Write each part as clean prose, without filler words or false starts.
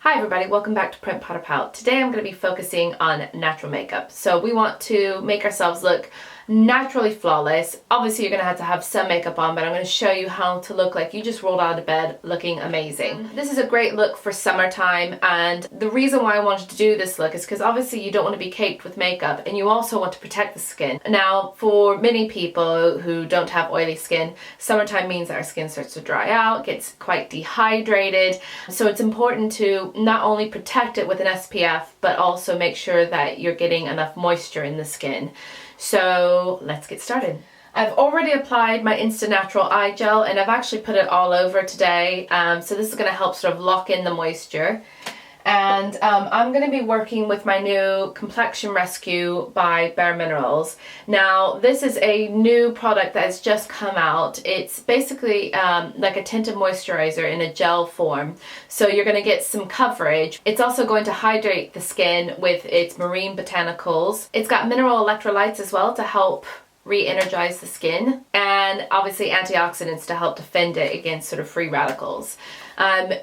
Hi everybody, welcome back to Primp, Powder, Pout. Today I'm going to be focusing on natural makeup. So we want to make ourselves look naturally flawless. Obviously you're going to have some makeup on, but I'm going to show you how to look like you just rolled out of bed looking amazing. This is a great look for summertime, and the reason why I wanted to do this look is because obviously you don't want to be caked with makeup and you also want to protect the skin. Now for many people who don't have oily skin, summertime means that our skin starts to dry out, gets quite dehydrated, so it's important to not only protect it with an SPF but also make sure that you're getting enough moisture in the skin. So let's get started. I've already applied my Instant Natural Eye Gel and I've actually put it all over today, so this is going to help sort of lock in the moisture. And I'm going to be working with my new Complexion Rescue by Bare Minerals. Now this is a new product that has just come out. It's basically like a tinted moisturizer in a gel form. So you're going to get some coverage. It's also going to hydrate the skin with its marine botanicals. It's got mineral electrolytes as well to help re-energize the skin, and obviously antioxidants to help defend it against sort of free radicals.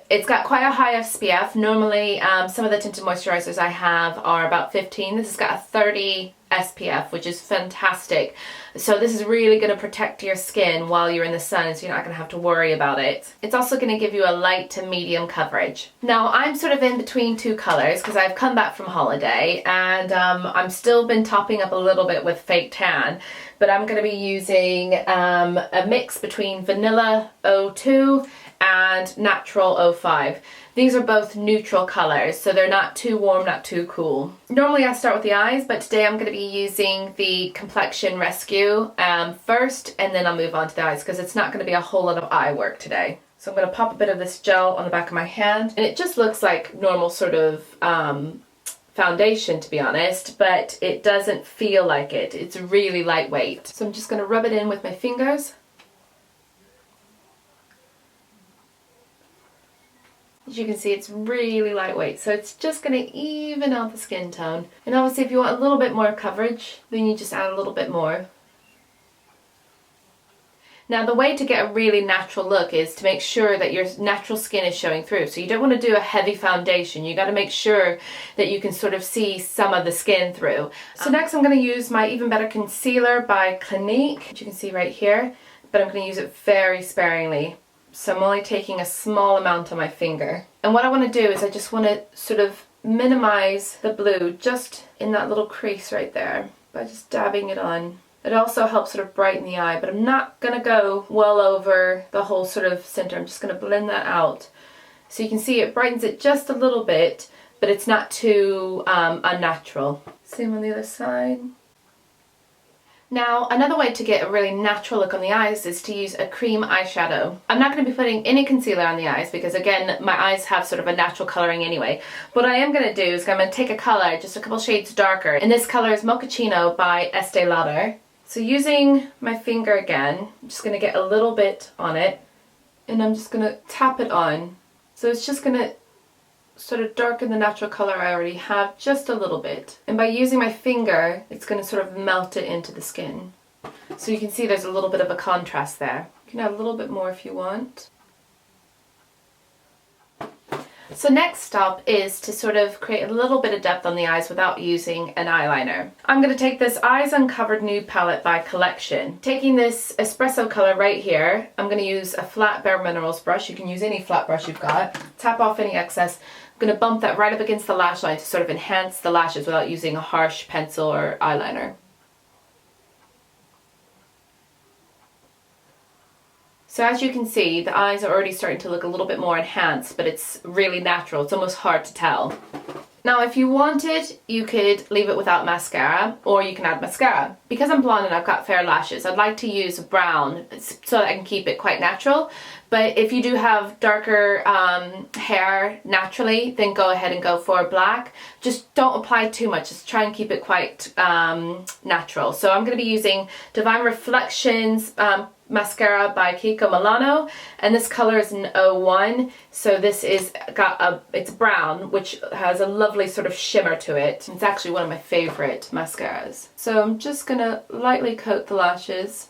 It's got quite a high SPF. Normally some of the tinted moisturizers I have are about 15. This has got a 30 SPF, which is fantastic. So this is really going to protect your skin while you're in the sun, so you're not going to have to worry about it. It's also going to give you a light to medium coverage. Now I'm sort of in between two colors because I've come back from holiday and I'm still been topping up a little bit with fake tan, but I'm going to be using a mix between Vanilla 02 and Natural 05. These are both neutral colors, so they're not too warm, not too cool. Normally I start with the eyes, but today I'm going to be using the Complexion Rescue first, and then I'll move on to the eyes because it's not going to be a whole lot of eye work today. So I'm going to pop a bit of this gel on the back of my hand, and it just looks like normal sort of foundation, to be honest, but it doesn't feel like it. It's really lightweight. So I'm just going to rub it in with my fingers. As you can see, it's really lightweight, so it's just going to even out the skin tone. And obviously if you want a little bit more coverage, then you just add a little bit more. Now the way to get a really natural look is to make sure that your natural skin is showing through. So you don't want to do a heavy foundation. You got to make sure that you can sort of see some of the skin through. So next I'm going to use my Even Better Concealer by Clinique, which you can see right here, but I'm going to use it very sparingly. So I'm only taking a small amount on my finger. And what I want to do is I just want to sort of minimize the blue just in that little crease right there by just dabbing it on. It also helps sort of brighten the eye, but I'm not going to go well over the whole sort of center. I'm just going to blend that out. So you can see it brightens it just a little bit, but it's not too unnatural. Same on the other side. Now, another way to get a really natural look on the eyes is to use a cream eyeshadow. I'm not going to be putting any concealer on the eyes because, again, my eyes have sort of a natural coloring anyway. What I am going to do is I'm going to take a color just a couple shades darker, and this color is Mochaccino by Estee Lauder. So using my finger again, I'm just going to get a little bit on it, and I'm just going to tap it on. So it's just going to sort of darken the natural color I already have just a little bit. And by using my finger, it's going to sort of melt it into the skin. So you can see there's a little bit of a contrast there. You can add a little bit more if you want. So next step is to sort of create a little bit of depth on the eyes without using an eyeliner. I'm going to take this Eyes Uncovered Nude Palette by Collection. Taking this espresso color right here, I'm going to use a flat Bare Minerals brush. You can use any flat brush you've got. Tap off any excess. I'm going to bump that right up against the lash line to sort of enhance the lashes without using a harsh pencil or eyeliner. So as you can see, the eyes are already starting to look a little bit more enhanced, but it's really natural. It's almost hard to tell. Now if you wanted, you could leave it without mascara, or you can add mascara. Because I'm blonde and I've got fair lashes, I'd like to use brown so that I can keep it quite natural. But if you do have darker hair naturally, then go ahead and go for black. Just don't apply too much, just try and keep it quite natural. So I'm going to be using Divine Reflections mascara by Kiko Milano, and this color is an 01. So this is it's brown, which has a lovely sort of shimmer to it. It's actually one of my favorite mascaras. So I'm just gonna lightly coat the lashes.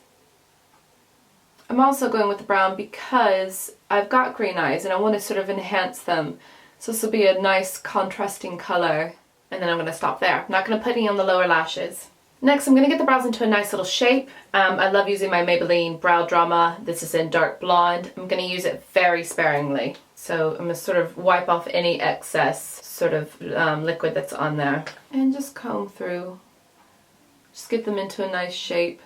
I'm also going with the brown because I've got green eyes and I want to sort of enhance them So this will be a nice contrasting colour, and then I'm going to stop there. I'm not going to put any on the lower lashes. Next, I'm going to get the brows into a nice little shape. I love using my Maybelline Brow Drama. This is in dark blonde. I'm going to use it very sparingly. So I'm going to sort of wipe off any excess sort of liquid that's on there. And just comb through. Just get them into a nice shape.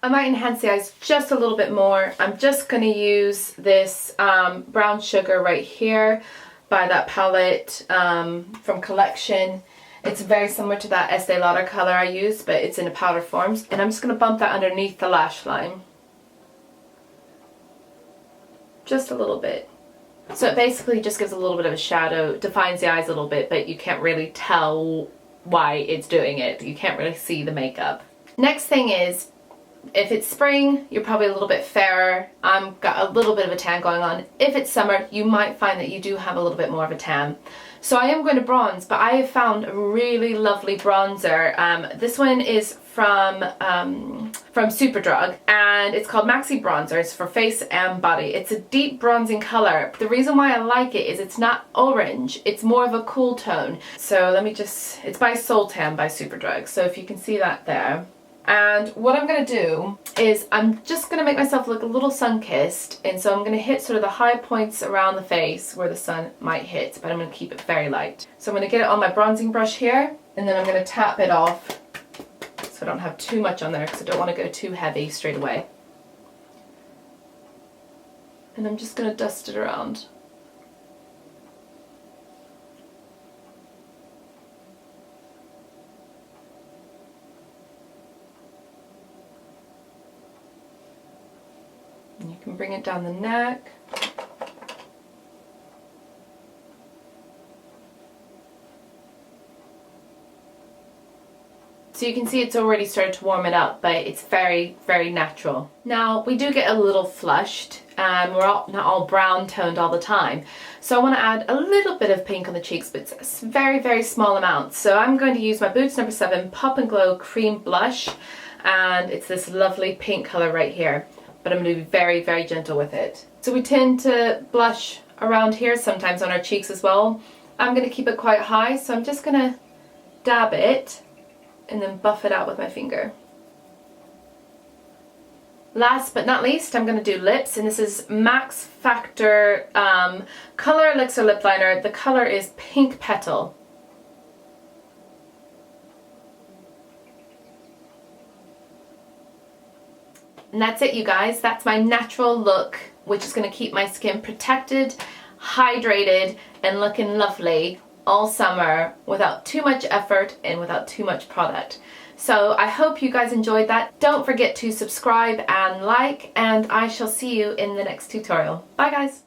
I might enhance the eyes just a little bit more. I'm just going to use this brown sugar right here by that palette from Collection. It's very similar to that Estee Lauder color I used, but it's in a powder form. And I'm just going to bump that underneath the lash line. Just a little bit. So it basically just gives a little bit of a shadow, defines the eyes a little bit, but you can't really tell why it's doing it. You can't really see the makeup. Next thing is, if it's spring, you're probably a little bit fairer. I've got a little bit of a tan going on. If it's summer, you might find that you do have a little bit more of a tan. So I am going to bronze, but I have found a really lovely bronzer. This one is from Superdrug, and it's called Maxi Bronzer. It's for face and body. It's a deep bronzing color. The reason why I like it is it's not orange. It's more of a cool tone. So let me just, it's by Soul Tan by Superdrug. So if you can see that there. And what I'm going to do is I'm just going to make myself look a little sun-kissed, and so I'm going to hit sort of the high points around the face where the sun might hit, but I'm going to keep it very light. So I'm going to get it on my bronzing brush here, and then I'm going to tap it off so I don't have too much on there because I don't want to go too heavy straight away. And I'm just going to dust it around. And you can bring it down the neck. So you can see it's already started to warm it up, but it's very, very natural. Now, we do get a little flushed, and we're not all brown toned all the time. So I want to add a little bit of pink on the cheeks, but it's very, very small amounts. So I'm going to use my Boots No. 7 Pop and Glow Cream Blush, and it's this lovely pink color right here. But I'm going to be very, very gentle with it. So we tend to blush around here, sometimes on our cheeks as well. I'm going to keep it quite high, so I'm just going to dab it and then buff it out with my finger. Last but not least, I'm going to do lips, and this is Max Factor Color Elixir Lip Liner. The color is Pink Petal. And that's it, you guys. That's my natural look, which is going to keep my skin protected, hydrated, and looking lovely all summer without too much effort and without too much product. So I hope you guys enjoyed that. Don't forget to subscribe and like, and I shall see you in the next tutorial. Bye, guys.